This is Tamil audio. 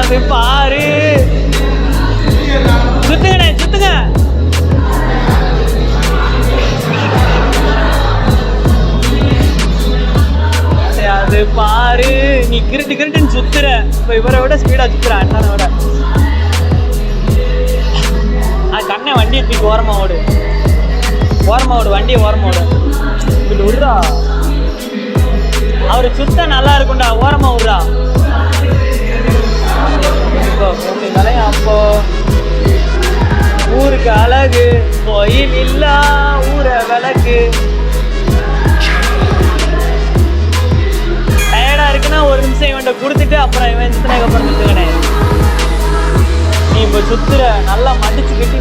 அது பாரு. சுத்துங்கண்ணே சுத்துங்க. அது பாரு. நீ கிருட்டு கிருட்டுன்னு சுத்துற. இப்ப இவரை விட ஸ்பீடா சுத்துற அண்ணனை விட. அது கண்ணை வண்டியை தூக்கி ஓரமா ஓடு. ஓரமா ஓடு வண்டியை ஓரமா ஓடு. இப்படி விடுறா. அவரு சுத்த நல்லா இருக்கும்டா. ஓரமா விடுறா. அப்போ ஊருக்கு அழகு கோயில் இல்லா ஊர விளக்கு. டயர்டா இருக்குன்னா ஒரு நிமிஷம் இவன்ட்ட கொடுத்துட்டு அப்புறம் இவன் சுத்தினதுக்கு அப்புறம் சுத்துக்கணே. நீ இப்ப சுத்துற நல்லா மடிச்சுக்கிட்டு